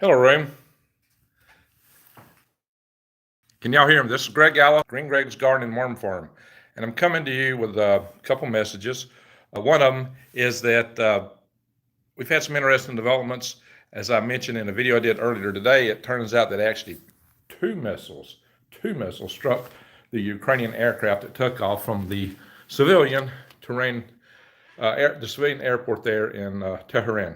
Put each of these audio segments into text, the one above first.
Hello, room. Can y'all hear me? This is Greg Gallo, Green Greg's Garden and Worm Farm, and I'm coming to you with a couple messages. One of them is that we've had some interesting developments. As I mentioned in a video I did earlier today, it turns out that actually two missiles struck the Ukrainian aircraft that took off from the civilian terrain, the civilian airport there in Tehran.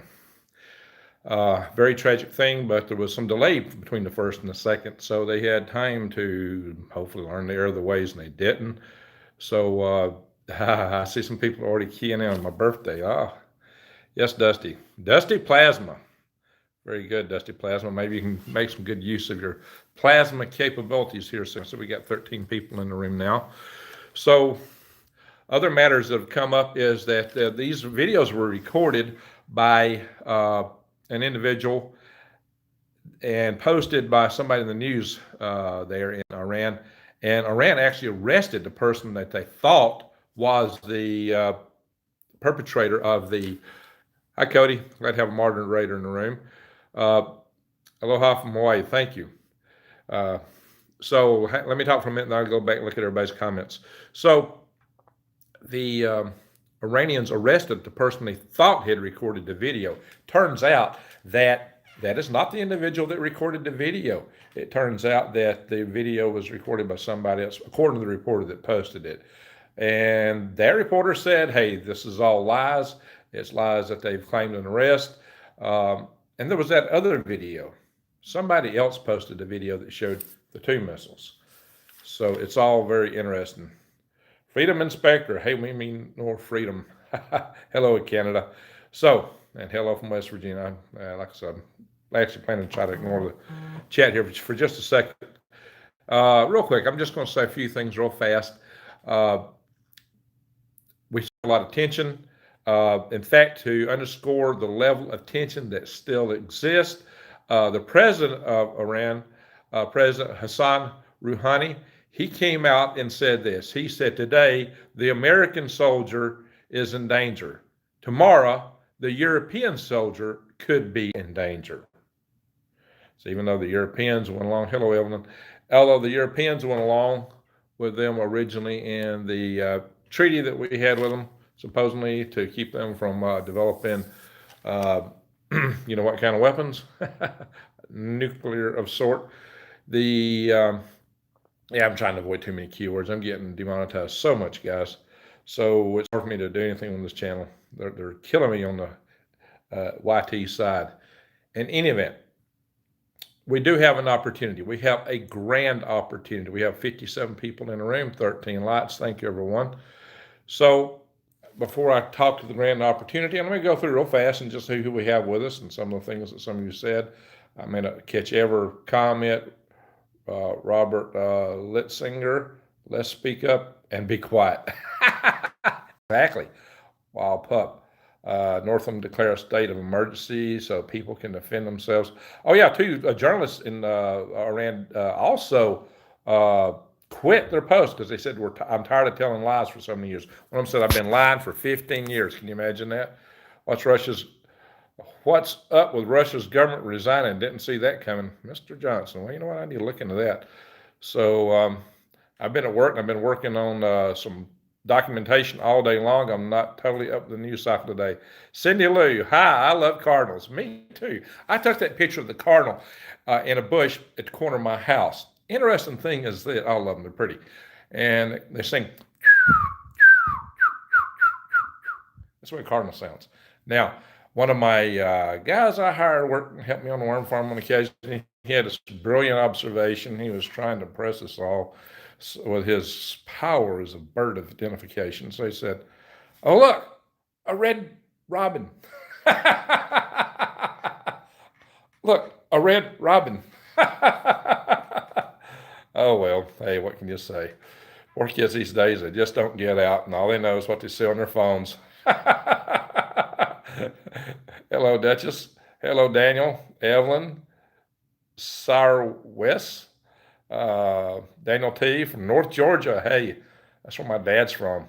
Very tragic thing, but there was some delay between the first and the second, so they had time to hopefully learn the error of the ways, and they didn't. So I see some people already keying in on my birthday. Yes, Dusty. Dusty Plasma. Very good, Dusty Plasma. Maybe you can make some good use of your plasma capabilities here. So we got 13 people in the room now. So other matters that have come up is that these videos were recorded by an individual and posted by somebody in the news there in Iran. And Iran actually arrested the person that they thought was the perpetrator of the. Hi, Cody. Glad to have a moderator in the room. Aloha from Hawaii. Thank you. So let me talk for a minute, and I'll go back and look at everybody's comments. So the Iranians arrested the person they thought had recorded the video. Turns out that is not the individual that recorded the video. It turns out that the video was recorded by somebody else, according to the reporter that posted it. And that reporter said, hey, this is all lies. It's lies that they've claimed an arrest. And there was that other video. Somebody else posted a video that showed the two missiles. So it's all very interesting. Freedom Inspector. Hey, we mean more freedom. Hello, Canada. So, and hello from West Virginia. Like I said, I'm actually planning to try to ignore the chat here for just a second. Real quick, I'm just going to say a few things real fast. We saw a lot of tension. In fact, to underscore the level of tension that still exists, the president of Iran, President Hassan Rouhani, he came out and said this. He said, today, the American soldier is in danger. Tomorrow, the European soldier could be in danger. So even though the Europeans went along, hello, Evelyn, although the Europeans went along with them originally in the treaty that we had with them, supposedly to keep them from developing, you know what kind of weapons? Nuclear of sort. Yeah, I'm trying to avoid too many keywords. I'm getting demonetized so much, guys. So it's hard for me to do anything on this channel. They're killing me on the YT side. In any event, we do have an opportunity. We have a grand opportunity. We have 57 people in the room, 13 lights. Thank you, everyone. So before I talk to the grand opportunity, I'm going to go through real fast and just see who we have with us and some of the things that some of you said. I may not catch every comment. Robert Litzinger, let's speak up and be quiet. Exactly. Wild pup. Northam declare a state of emergency so people can defend themselves. Oh yeah, two journalists in Iran also quit their post because they said, I'm tired of telling lies for so many years. One of them said, I've been lying for 15 years. Can you imagine that? What's up with Russia's government resigning? Didn't see that coming. Mr. Johnson, well, you know what? I need to look into that. So I've been at work, and I've been working on some documentation all day long. I'm not totally up the news cycle today. Cindy Lou, hi, I love cardinals. Me too. I took that picture of the cardinal in a bush at the corner of my house. Interesting thing is that I love them. They're pretty. And they sing. That's the way a cardinal sounds. Now, one of my guys I hired worked and helped me on the worm farm on occasion. He had this brilliant observation. He was trying to impress us all with his power as a bird of identification. So he said, oh, look, a red robin. Look, a red robin. Oh, well, hey, what can you say? Poor kids these days, they just don't get out, and all they know is what they see on their phones. Hello, Duchess. Hello, Daniel, Evelyn, Sarah West, Daniel T. from North Georgia. Hey, that's where my dad's from.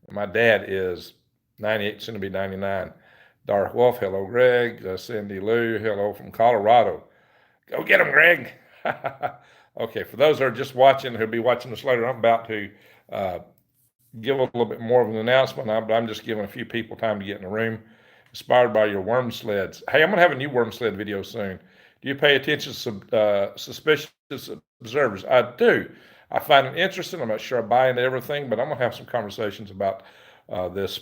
My dad is 98, soon to be 99. Dark Wolf, hello, Greg. Cindy Lou, hello from Colorado. Go get them, Greg. Okay, for those that are just watching, who'll be watching this later, I'm about to uh, give a little bit more of an announcement, but I'm just giving a few people time to get in the room. Inspired by your worm sleds. Hey, I'm going to have a new worm sled video soon. Do you pay attention to suspicious observers? I do. I find it interesting. I'm not sure I buy into everything, but I'm going to have some conversations about this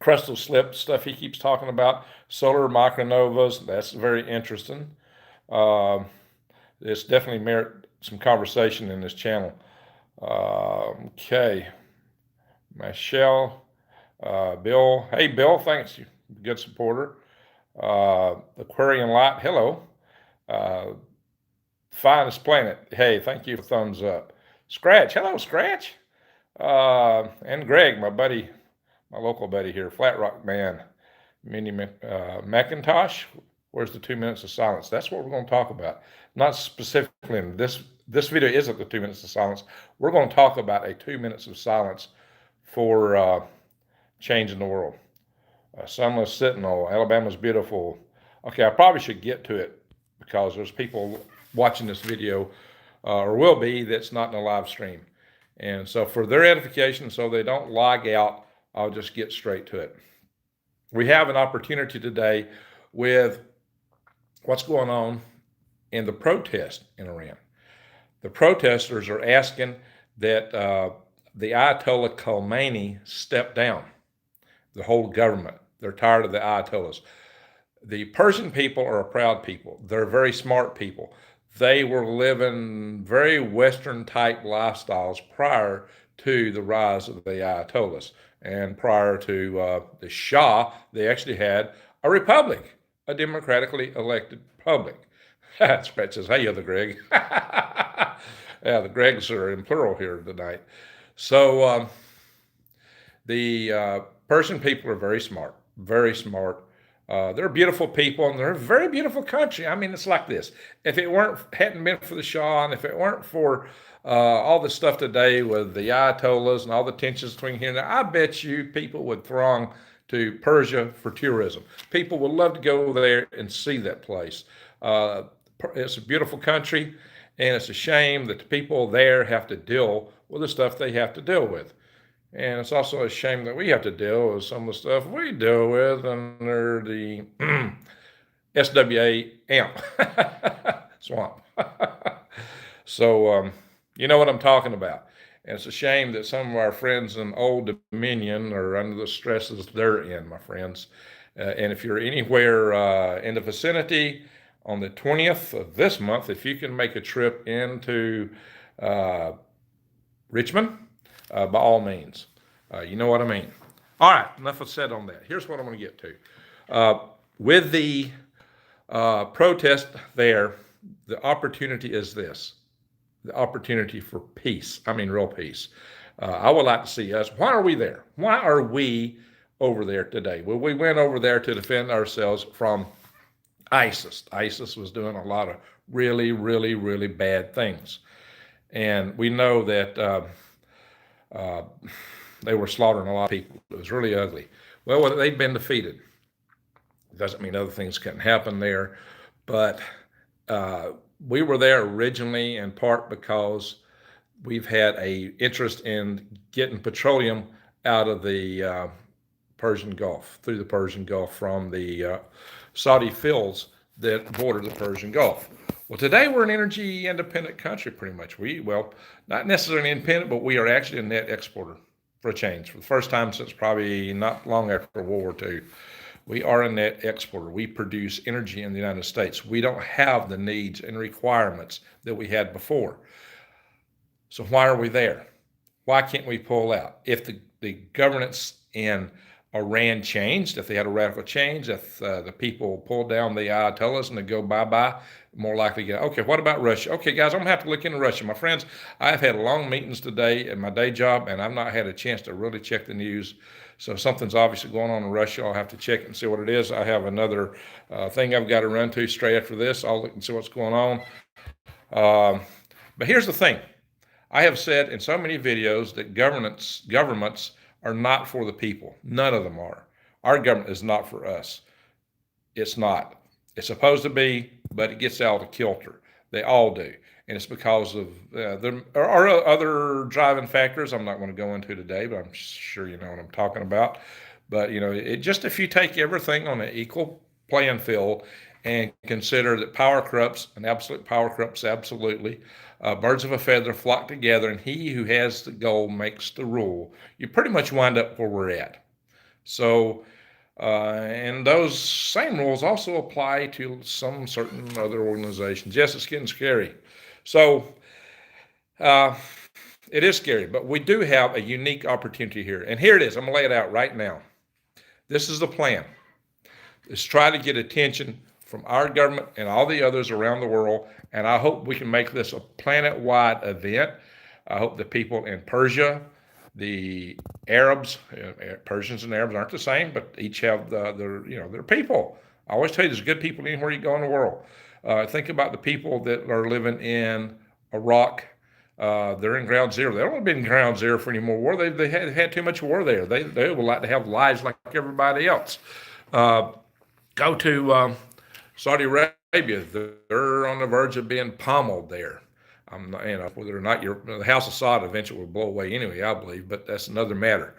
crustal slip stuff he keeps talking about. Solar micronovas. That's very interesting. It's definitely merit some conversation in this channel. Okay. Michelle, Bill. Hey, Bill, thanks. You good supporter. Aquarian Light, hello. Finest Planet, hey, thank you for thumbs up. Scratch, hello, Scratch. And Greg, my buddy, my local buddy here, Flat Rock Man, Minnie Macintosh. Where's the 2 minutes of silence? That's what we're going to talk about. Not specifically in this video isn't the 2 minutes of silence. We're going to talk about a 2 minutes of silence for changing the world. Sunless Sentinel, Alabama's beautiful. Okay, I probably should get to it because there's people watching this video, or will be, that's not in a live stream. And so for their edification, so they don't log out, I'll just get straight to it. We have an opportunity today with what's going on in the protest in Iran. The protesters are asking that the Ayatollah Khomeini step down, the whole government. They're tired of the Ayatollahs. The Persian people are a proud people. They're very smart people. They were living very Western type lifestyles prior to the rise of the Ayatollahs. And prior to the Shah, they actually had a republic, a democratically elected republic. Scratch says, hey, the Greg. Yeah, the Gregs are in plural here tonight. So the Persian people are very smart, very smart. They're beautiful people, and they're a very beautiful country. I mean, it's like this. If it hadn't been for the Shah, and if it weren't for all the stuff today with the Ayatollahs and all the tensions between here and there, I bet you people would throng to Persia for tourism. People would love to go there and see that place. It's a beautiful country, and it's a shame that the people there have to deal with the stuff they have to deal with. And it's also a shame that we have to deal with some of the stuff we deal with under the SWA AMP swamp. So, you know what I'm talking about. And it's a shame that some of our friends in Old Dominion are under the stresses they're in, my friends. And if you're anywhere in the vicinity on the 20th of this month, if you can make a trip into Richmond, by all means. You know what I mean. All right, enough said on that. Here's what I'm going to get to. With the protest there, the opportunity is this. The opportunity for peace. I mean, real peace. I would like to see us. Why are we there? Why are we over there today? Well, we went over there to defend ourselves from ISIS. ISIS was doing a lot of really, really, really bad things. And we know that they were slaughtering a lot of people. It was really ugly. Well, they'd been defeated. It doesn't mean other things couldn't happen there, but we were there originally in part because we've had an interest in getting petroleum out of the Persian Gulf, through the Persian Gulf from the Saudi fields that border the Persian Gulf. Well, today we're an energy independent country, pretty much. Well, not necessarily independent, but we are actually a net exporter for a change. For the first time since probably not long after World War II, we are a net exporter. We produce energy in the United States. We don't have the needs and requirements that we had before. So why are we there? Why can't we pull out? If the governance in Iran changed, if they had a radical change, if the people pulled down the Ayatollahs and they go bye-bye, more likely to get, okay, what about Russia? Okay, guys, I'm going to have to look into Russia. My friends, I've had long meetings today at my day job, and I've not had a chance to really check the news. So something's obviously going on in Russia. I'll have to check and see what it is. I have another thing I've got to run to straight after this. I'll look and see what's going on. But here's the thing. I have said in so many videos that governments are not for the people. None of them are. Our government is not for us. It's not. It's supposed to be, but it gets out of kilter. They all do. And it's because of there are other driving factors I'm not going to go into today, but I'm sure you know what I'm talking about. But just if you take everything on an equal playing field and consider that power corrupts, and absolute power corrupts absolutely, birds of a feather flock together, and he who has the goal makes the rule, you pretty much wind up where we're at. So and those same rules also apply to some certain other organizations. Yes, it's getting scary. So uh, it is scary, but we do have a unique opportunity here. And here it is. I'm going to lay it out right now. This is the plan. It's try to get attention from our government and all the others around the world. And I hope we can make this a planet-wide event. I hope the people in Persia, the Arabs, Persians and Arabs aren't the same, but each have their people. I always tell you, there's good people anywhere you go in the world. Think about the people that are living in Iraq. They're in ground zero. They don't want to be in ground zero for any more war. They had too much war there. They would like to have lives like everybody else. Go to Saudi Arabia. They're on the verge of being pummeled there. Whether or not the House of Saud eventually will blow away anyway, I believe, but that's another matter.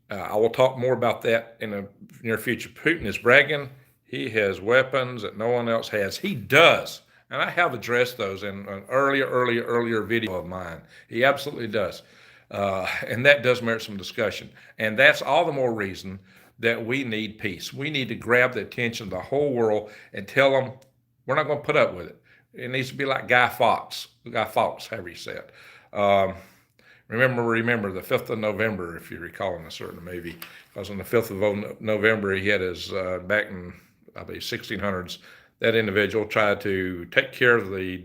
I will talk more about that in the near future. Putin is bragging. He has weapons that no one else has. He does. And I have addressed those in an earlier video of mine. He absolutely does. And that does merit some discussion. And that's all the more reason that we need peace. We need to grab the attention of the whole world and tell them we're not going to put up with it. It needs to be like Guy Fawkes, however you say it. Remember the 5th of November, if you recall, in a certain movie. Because on the 5th of November, he had his, back in, I believe, 1600s, that individual tried to take care of the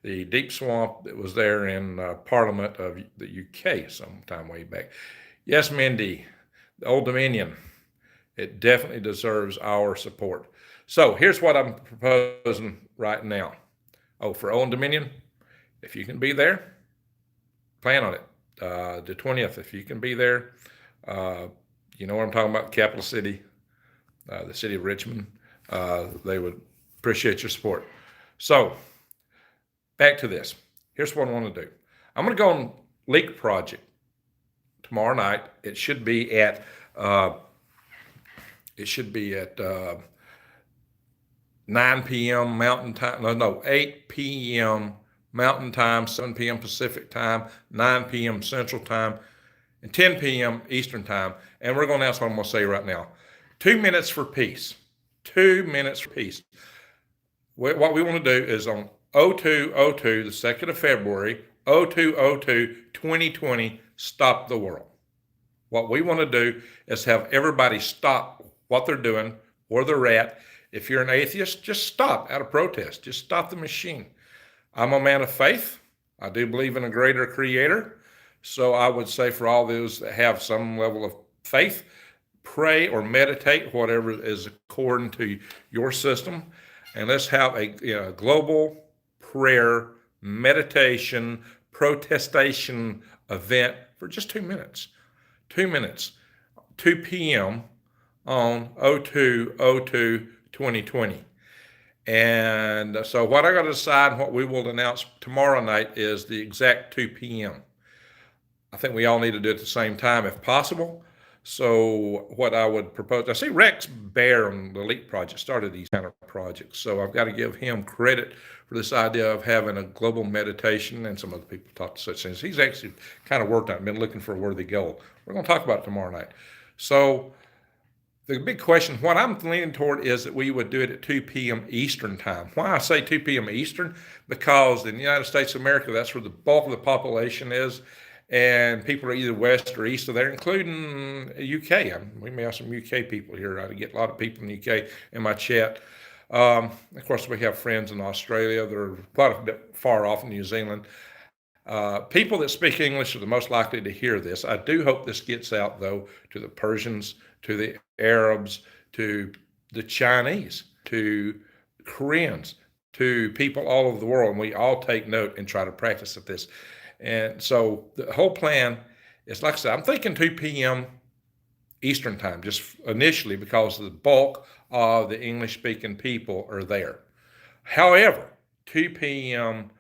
deep swamp that was there in Parliament of the UK sometime way back. Yes, Mindy, the Old Dominion, it definitely deserves our support. So here's what I'm proposing right now. For Old Dominion, if you can be there, plan on it. The 20th, if you can be there, you know what I'm talking about, the capital city, the city of Richmond. They would appreciate your support. So back to this. Here's what I want to do. I'm going to go on Leak Project tomorrow night. It should be at 9 p.m. Mountain Time. No, 8 p.m. Mountain Time, 7 p.m. Pacific Time, 9 p.m. Central Time, and 10 p.m. Eastern Time. And we're going to announce what I'm going to say right now. 2 minutes for peace. 2 minutes for peace. What we want to do is on 02/02, the 2nd of February, 02/02/2020, stop the world. What we want to do is have everybody stop what they're doing, where they're at. If you're an atheist, just stop out of protest. Just stop the machine. I'm a man of faith. I do believe in a greater creator. So I would say for all those that have some level of faith, pray or meditate, whatever is according to your system. And let's have a global prayer, meditation, protestation event for just 2 minutes. 2 minutes, 2 p.m. on 02/02/2020. And so what I got to decide, what we will announce tomorrow night, is the exact 2 p.m. I think we all need to do it at the same time if possible. So what I would propose, I see Rex Bear on the Leak Project started these kind of projects. So I've got to give him credit for this idea of having a global meditation, and some other people talk to such things. He's actually kind of worked on it, been looking for a worthy goal. We're going to talk about it tomorrow night. So the big question, what I'm leaning toward, is that we would do it at 2 p.m. Eastern time. Why I say 2 p.m. Eastern? Because in the United States of America, that's where the bulk of the population is. And people are either west or east of there, including UK. We may have some UK people here. I get a lot of people in the UK in my chat. Of course, we have friends in Australia. They're quite a bit far off in New Zealand. People that speak English are the most likely to hear this. I do hope this gets out, though, to the Persians, to the Arabs, to the Chinese, to Koreans, to people all over the world. And we all take note and try to practice at this. And so the whole plan is, like I said, I'm thinking 2 p.m. Eastern time, just initially because the bulk of the English-speaking people are there. However, 2 p.m.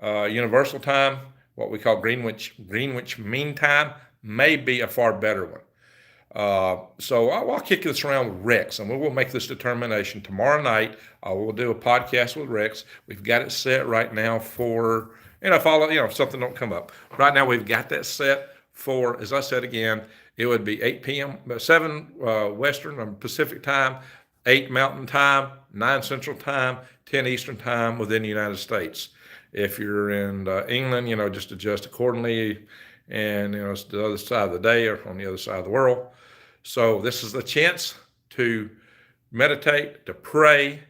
Universal Time, what we call Greenwich Mean Time, may be a far better one. So I'll kick this around with Rex, and we will make this determination tomorrow night. We'll do a podcast with Rex. We've got it set right now for, if something don't come up. Right now we've got that set for, as I said again, it would be 8 p.m., 7 Western and Pacific time, 8 Mountain time, 9 Central time, 10 Eastern time within the United States. If you're in England, just adjust accordingly, and it's the other side of the day or on the other side of the world. So this is the chance to meditate, to pray,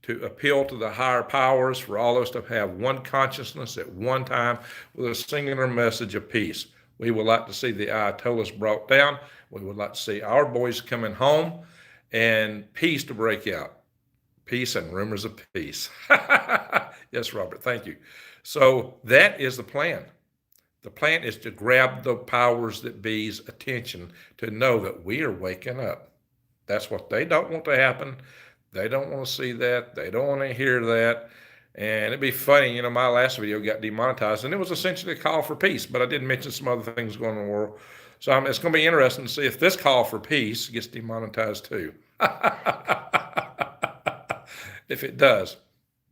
to appeal to the higher powers, for all of us to have one consciousness at one time with a singular message of peace. We would like to see the Ayatollahs brought down. We would like to see our boys coming home and peace to break out. Peace and rumors of peace. Yes, Robert, thank you. So that is the plan. The plan is to grab the powers that be's attention to know that we are waking up. That's what they don't want to happen. They don't want to see that. They don't want to hear that. And it'd be funny, my last video got demonetized, and it was essentially a call for peace, but I did mention some other things going on in the world. So it's going to be interesting to see if this call for peace gets demonetized too. If it does,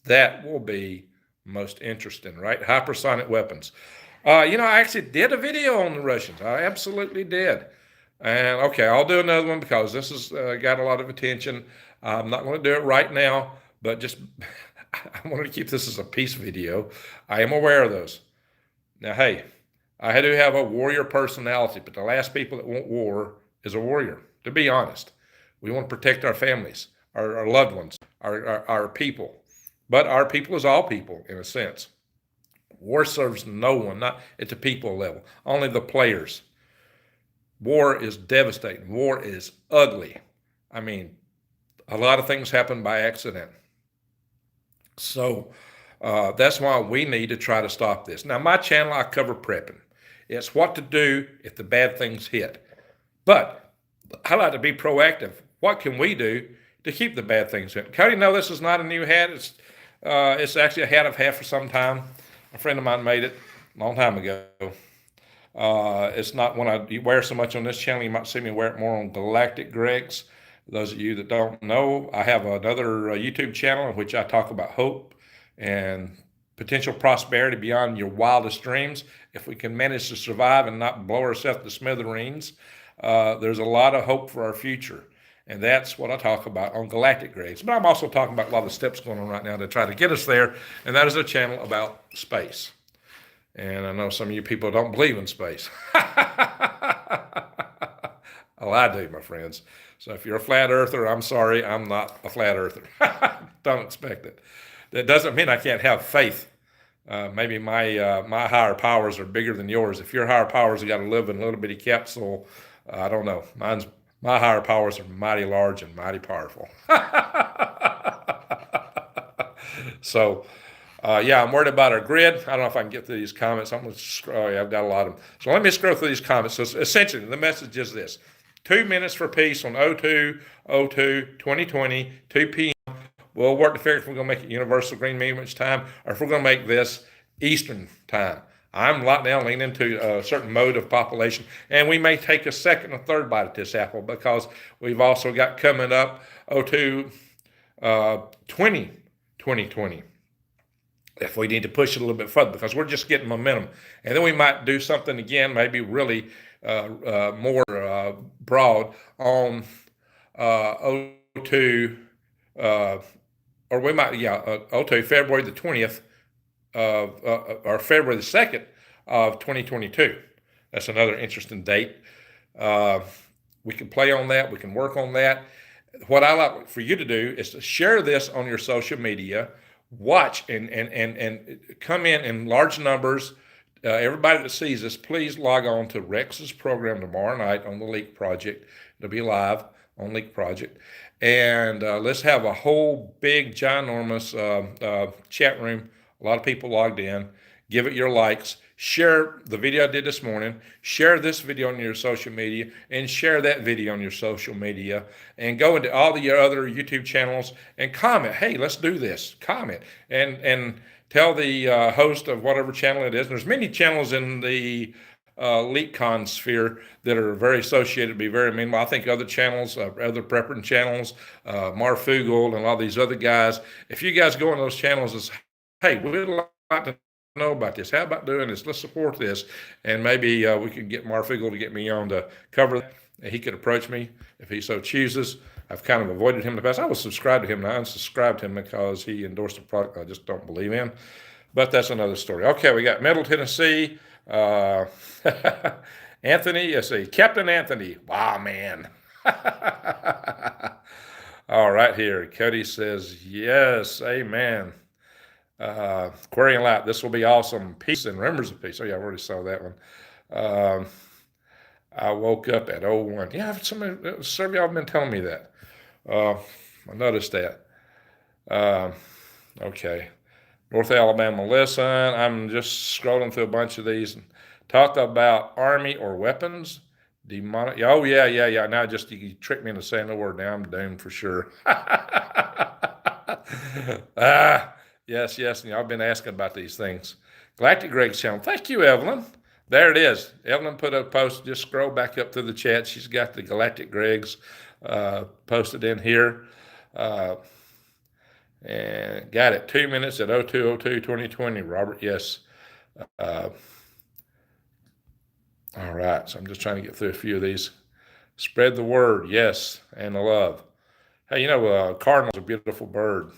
that will be most interesting, right? Hypersonic weapons. I actually did a video on the Russians. I absolutely did. And okay, I'll do another one because this has got a lot of attention. I'm not going to do it right now, but just I wanted to keep this as a peace video. I am aware of those. Now, hey, I do have a warrior personality, but the last people that want war is a warrior, to be honest. We want to protect our families, our loved ones, our people. But our people is all people, in a sense. War serves no one, not at the people level, only the players. War is devastating. War is ugly. I mean, a lot of things happen by accident. So that's why we need to try to stop this. Now, my channel, I cover prepping. It's what to do if the bad things hit. But I like to be proactive. What can we do to keep the bad things in? Cody, no, this is not a new hat. It's actually a hat I've had for some time. A friend of mine made it a long time ago. It's not one I wear so much on this channel. You might see me wear it more on Galactic Gregs. Those of you that don't know, I have another YouTube channel in which I talk about hope and potential prosperity beyond your wildest dreams. If we can manage to survive and not blow ourselves to smithereens, there's a lot of hope for our future. And that's what I talk about on Galactic Grades. But I'm also talking about a lot of the steps going on right now to try to get us there. And that is a channel about space. And I know some of you people don't believe in space. Oh, I do, my friends. So if you're a flat earther, I'm sorry, I'm not a flat earther. Don't expect it. That doesn't mean I can't have faith. Maybe my higher powers are bigger than yours. If your higher powers have got to live in a little bitty capsule, I don't know. My higher powers are mighty large and mighty powerful. So, yeah, I'm worried about our grid. I don't know if I can get through these comments. I'm going to scroll. Yeah, I've got a lot of them. So let me scroll through these comments. So essentially, the message is this. 2 minutes for peace on 02/02/2020, 2 p.m. We'll work to figure if we're going to make it Universal Green Greenwich time or if we're going to make this Eastern time. I'm right now leaning into a certain mode of population, and we may take a second or third bite at this apple because we've also got coming up 2020. If we need to push it a little bit further because we're just getting momentum. And then we might do something again, maybe really more broad on 02, or we might, 02, February the 20th, or February the 2nd of 2022. That's another interesting date. We can play on that. We can work on that. What I like for you to do is to share this on your social media, watch and come in large numbers. Everybody that sees this, please log on to Rex's program tomorrow night on the Leak Project. It'll be live on Leak Project. And let's have a whole big, ginormous chat room. A lot of people logged in. Give it your likes. share the video I did this morning, share this video on your social media, and share that video on your social media, and go into all the other YouTube channels and comment. Hey, let's do this. Comment and tell the host of whatever channel it is. And there's many channels in the LeakCon sphere that are very associated to be very meaningful. I think other channels, other prepping channels, Marfugel and a lot of these other guys, if you guys go on those channels, it's, hey, we'd like to know about this. How about doing this? Let's support this. And maybe we could get Marfugel to get me on to cover that. He could approach me if he so chooses. I've kind of avoided him in the past. I was subscribed to him, and I unsubscribed him because he endorsed a product I just don't believe in. But that's another story. Okay, we got Middle Tennessee. Anthony, let's see, Captain Anthony. Wow, man. All right, here. Cody says, yes, amen. Querying Light, this will be awesome. Peace and Remembers of Peace. Oh, yeah, I already saw that one. I woke up at 01. Yeah, some of y'all have been telling me that. I noticed that. Okay. North Alabama, listen, I'm just scrolling through a bunch of these and talk about army or weapons. Demonic. Oh, yeah. Now just you tricked me into saying the word. Now I'm doomed for sure. Yes. And I've been asking about these things. Galactic Greg's channel. Thank you, Evelyn. There it is. Evelyn put a post. Just scroll back up through the chat. She's got the Galactic Greg's posted in here. And got it. 2 minutes at 02/02/2020, Robert. Yes. All right. So I'm just trying to get through a few of these. Spread the word. Yes. And the love. Hey, cardinal's a beautiful bird.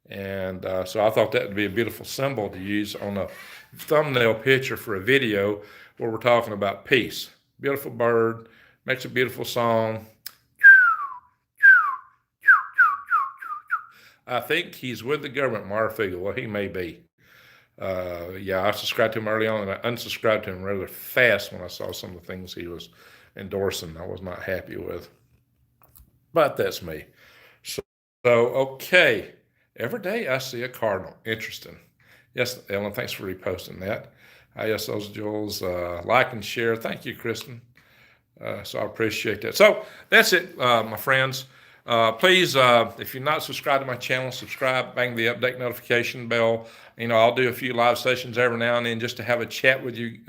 And so I thought that would be a beautiful symbol to use on a thumbnail picture for a video where we're talking about peace. Beautiful bird, makes a beautiful song. I think he's with the government, Marfugel. Well, he may be. I subscribed to him early on, and I unsubscribed to him rather fast when I saw some of the things he was endorsing. I was not happy with. But that's me. So okay. Every day I see a cardinal. Interesting. Yes, Ellen, thanks for reposting that. Yes, those Jules. Like and share. Thank you, Kristen. So I appreciate that. So that's it, my friends. Please, if you're not subscribed to my channel, subscribe, bang the update notification bell. I'll do a few live sessions every now and then just to have a chat with you.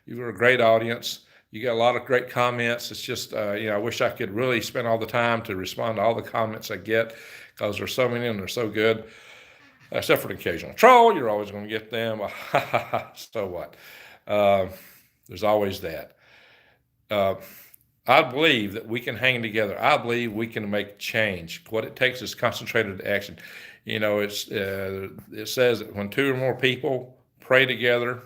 You're a great audience. You got a lot of great comments. It's just, I wish I could really spend all the time to respond to all the comments I get because there's so many and they're so good. Except for the occasional troll, you're always going to get them. So what? There's always that. I believe that we can hang together. I believe we can make change. What it takes is concentrated action. It says that when two or more people pray together,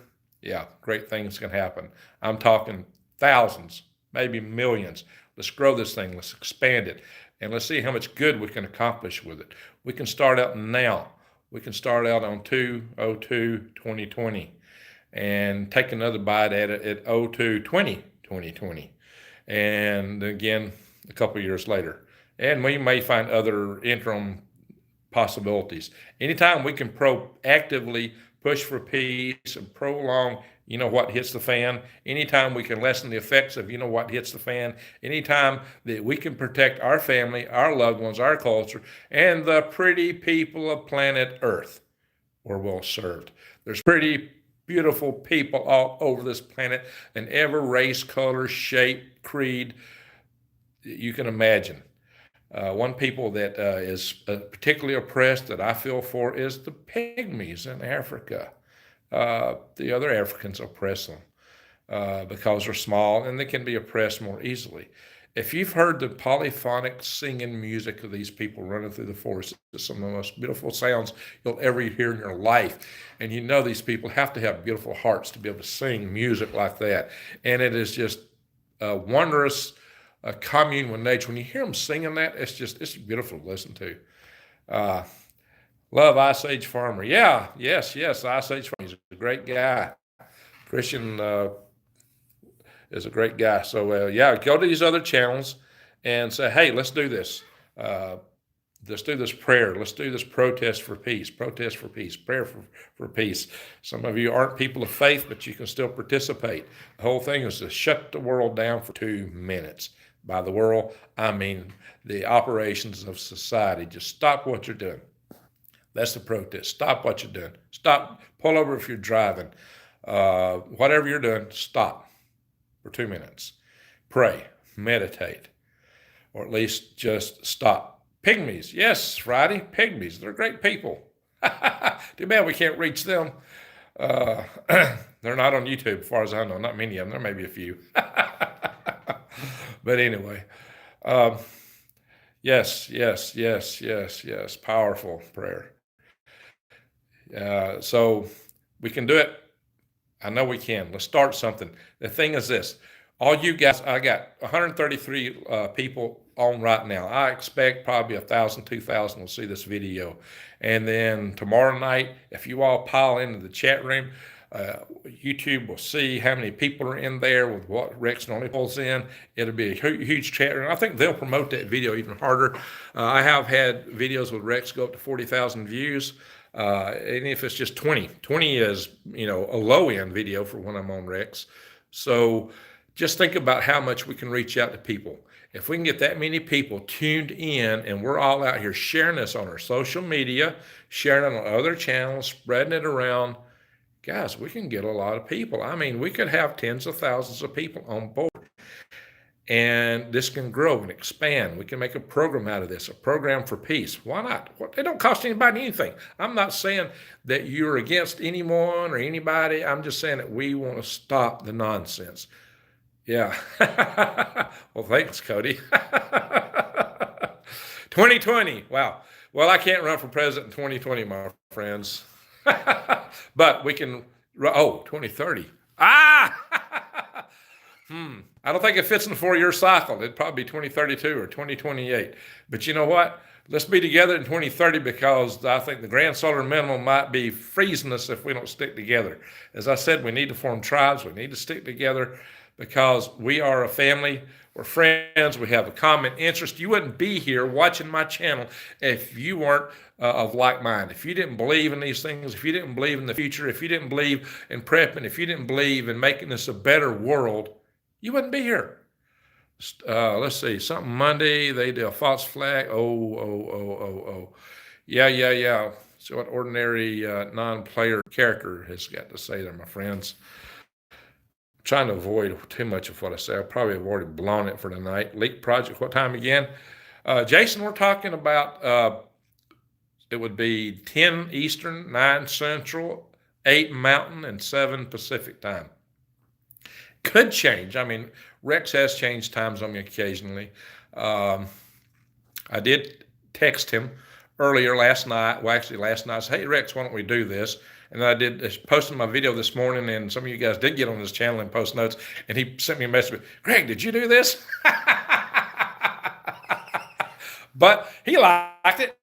great things can happen. I'm talking thousands, maybe millions. Let's grow this thing. Let's expand it. And let's see how much good we can accomplish with it. We can start out now. We can start out on 2/02/2020 and take another bite at it at 02/20/2020. And again, a couple of years later. And we may find other interim possibilities. Anytime we can proactively push for peace and prolong, what hits the fan, anytime we can lessen the effects of, what hits the fan, anytime that we can protect our family, our loved ones, our culture, and the pretty people of planet Earth, we're well served. There's pretty beautiful people all over this planet in every race, color, shape, creed you can imagine. One people that is particularly oppressed that I feel for is the pygmies in Africa. The other Africans oppress them because they're small and they can be oppressed more easily. If you've heard the polyphonic singing music of these people running through the forest, it's some of the most beautiful sounds you'll ever hear in your life. And these people have to have beautiful hearts to be able to sing music like that. And it is just a wondrous commune with nature. When you hear them singing that, it's beautiful to listen to. Love Ice Age Farmer. Yeah, yes, Ice Age Farmer. He's a great guy. Christian is a great guy. So, go to these other channels and say, hey, let's do this. Let's do this prayer. Let's do this protest for peace, prayer for peace. Some of you aren't people of faith, but you can still participate. The whole thing is to shut the world down for 2 minutes. By the world, I mean the operations of society. Just stop what you're doing. That's the protest. Stop what you're doing. Stop. Pull over if you're driving. Whatever you're doing, stop for 2 minutes. Pray, meditate, or at least just stop. Pygmies, yes, Friday, pygmies. They're great people. Too bad we can't reach them. They're not on YouTube, as far as I know. Not many of them. There may be a few. But anyway, yes, yes, yes, yes, yes. Powerful prayer. So we can do it. I know we can. Let's start something. The thing is this. All you guys, I got 133 people on right now. I expect probably 1,000, 2,000 will see this video. And then tomorrow night, if you all pile into the chat room, YouTube will see how many people are in there with what Rex normally pulls in. It'll be a huge chat room. I think they'll promote that video even harder. I have had videos with Rex go up to 40,000 views. And if it's just 20 is, a low end video for when I'm on Rex. So just think about how much we can reach out to people. If we can get that many people tuned in and we're all out here sharing this on our social media, sharing it on other channels, spreading it around, guys, we can get a lot of people. I mean, we could have tens of thousands of people on board. And this can grow and expand. We can make a program out of this, a program for peace. Why not? It don't cost anybody anything. I'm not saying that you're against anyone or anybody. I'm just saying that we want to stop the nonsense. Yeah. Well, thanks, Cody. 2020. Wow. Well, I can't run for president in 2020, my friends. But we can, 2030. I don't think it fits in the 4-year cycle. It'd probably be 2032 or 2028. But you know what? Let's be together in 2030 because I think the grand solar minimum might be freezing us if we don't stick together. As I said, we need to form tribes. We need to stick together because we are a family. We're friends. We have a common interest. You wouldn't be here watching my channel if you weren't of like mind. If you didn't believe in these things, if you didn't believe in the future, if you didn't believe in prepping, if you didn't believe in making this a better world, you wouldn't be here. Let's see, something Monday, they do a false flag. Yeah. So what ordinary non-player character has got to say there, my friends. I'm trying to avoid too much of what I say. I probably have already blown it for tonight. Leak project, what time again? Jason, we're talking about, it would be 10 Eastern, 9 Central, 8 Mountain, and 7 Pacific time. Could change. I mean, Rex has changed times on me occasionally. I did text him earlier last night. Well, actually last night I said, hey, Rex, why don't we do this? And then I did posted my video this morning, and some of you guys did get on this channel and post notes, and he sent me a message, Greg, did you do this? But he liked it.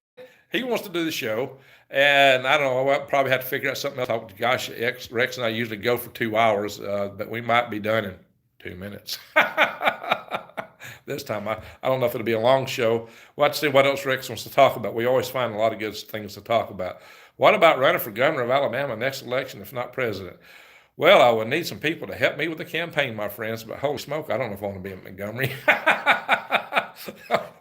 He wants to do the show. And I don't know, I'll probably have to figure out something else. Gosh, Rex and I usually go for 2 hours, but we might be done in 2 minutes. This time, I don't know if it'll be a long show. We'll have to see what else Rex wants to talk about. We always find a lot of good things to talk about. What about running for governor of Alabama next election, if not president? Well, I would need some people to help me with the campaign, my friends, but holy smoke, I don't know if I want to be in Montgomery.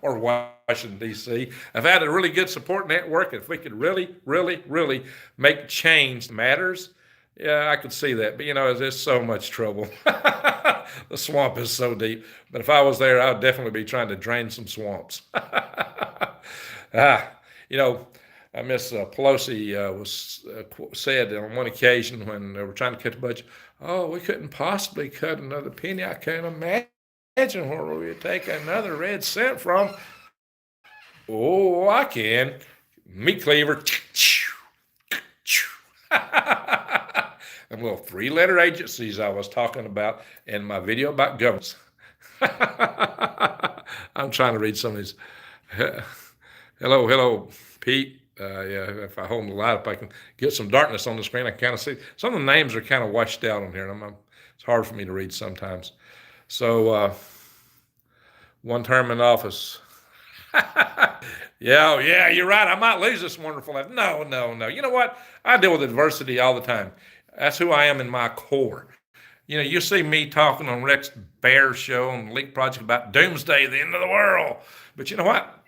Or Washington, D.C. I've had a really good support network. If we could really, really, really make change matters, yeah, I could see that. But, there's so much trouble. The swamp is so deep. But if I was there, I would definitely be trying to drain some swamps. Miss Pelosi was said on one occasion when they were trying to cut the budget, we couldn't possibly cut another penny. I can't imagine where we would take another red cent from. Oh, I can. Meat cleaver. Them little 3-letter agencies I was talking about in my video about governments. I'm trying to read some of these. Hello, Pete. If I hold the light up, I can get some darkness on the screen. I can kind of see. Some of the names are kind of washed out on here. It's hard for me to read sometimes. So, one term in office. Yeah, you're right. I might lose this wonderful life. No, no, no. You know what? I deal with adversity all the time. That's who I am in my core. You see me talking on Rex Bear show on the Leak Project about doomsday, the end of the world. But you know what?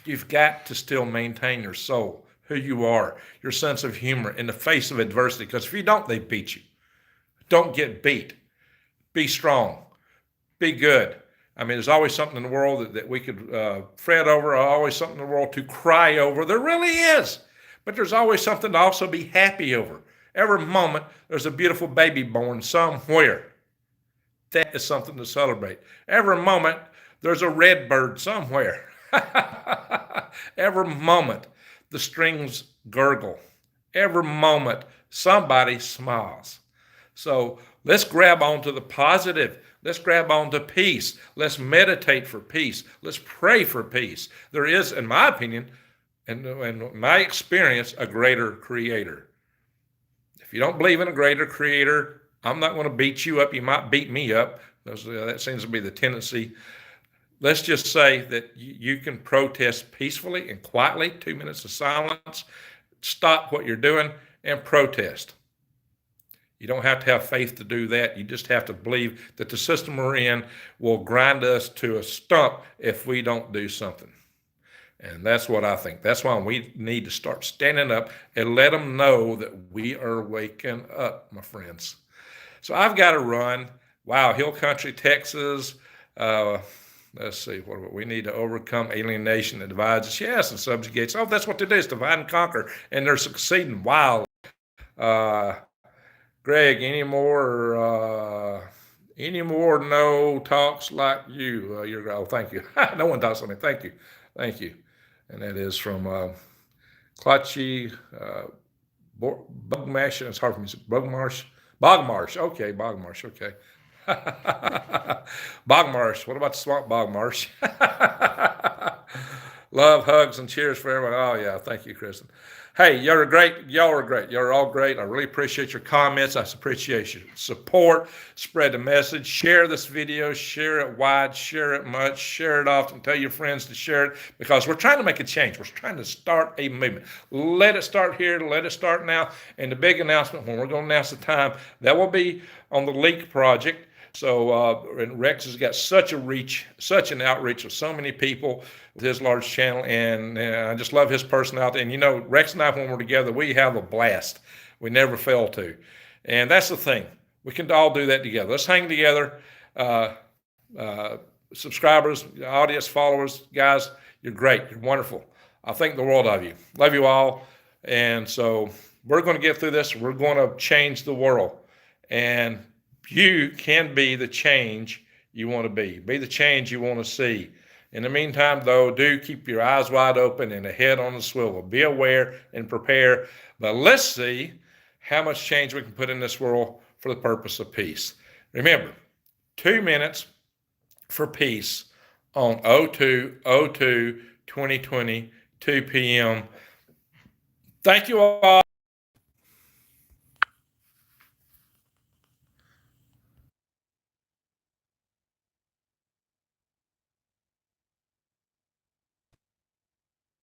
You've got to still maintain your soul, who you are, your sense of humor in the face of adversity. Because if you don't, they beat you. Don't get beat. Be strong. Be good. I mean, there's always something in the world that we could fret over, always something in the world to cry over. There really is. But there's always something to also be happy over. Every moment, there's a beautiful baby born somewhere. That is something to celebrate. Every moment, there's a red bird somewhere. Every moment, the strings gurgle. Every moment, somebody smiles. So let's grab onto the positive. Let's grab onto peace. Let's meditate for peace. Let's pray for peace. There is, in my opinion, and my experience, a greater creator. If you don't believe in a greater creator, I'm not going to beat you up. You might beat me up. That seems to be the tendency. Let's just say that you can protest peacefully and quietly, 2 minutes of silence, stop what you're doing and protest. You don't have to have faith to do that. You just have to believe that the system we're in will grind us to a stump if we don't do something. And that's what I think. That's why we need to start standing up and let them know that we are waking up, my friends. So I've got to run. Wow, Hill Country, Texas. Let's see, what we need to overcome alienation that divides us. Yes, and subjugates. Oh, that's what they do, is divide and conquer. And they're succeeding wildly. Greg, any more no talks like you? Thank you. No one talks like me. Thank you. And that is from Clutchy, Bugmash, and it's hard for me to say, Bogmarsh. Okay, Bogmarsh. Okay. Bogmarsh. What about the swamp Bogmarsh? Love, hugs, and cheers for everyone. Oh, yeah. Thank you, Kristen. Hey, y'all are great. Y'all are great. Y'all are all great. I really appreciate your comments. I appreciate your support. Spread the message. Share this video. Share it wide. Share it much. Share it often. Tell your friends to share it, because we're trying to make a change. We're trying to start a movement. Let it start here. Let it start now. And the big announcement, when we're going to announce the time, that will be on the Leak Project. So Rex has got such an outreach of so many people with his large channel, and I just love his personality. And Rex and I, when we're together, we have a blast. We never fail to, and that's the thing. We can all do that together. Let's hang together. Subscribers, audience, followers, guys, you're great. You're wonderful. I think the world of you. Love you all, and so we're going to get through this. We're going to change the world, and you can be the change you want to be. Be the change you want to see. In the meantime, though, do keep your eyes wide open and a head on the swivel. Be aware and prepare. But let's see how much change we can put in this world for the purpose of peace. Remember, 2 minutes for peace on 02/02/2020, 2 p.m. Thank you all.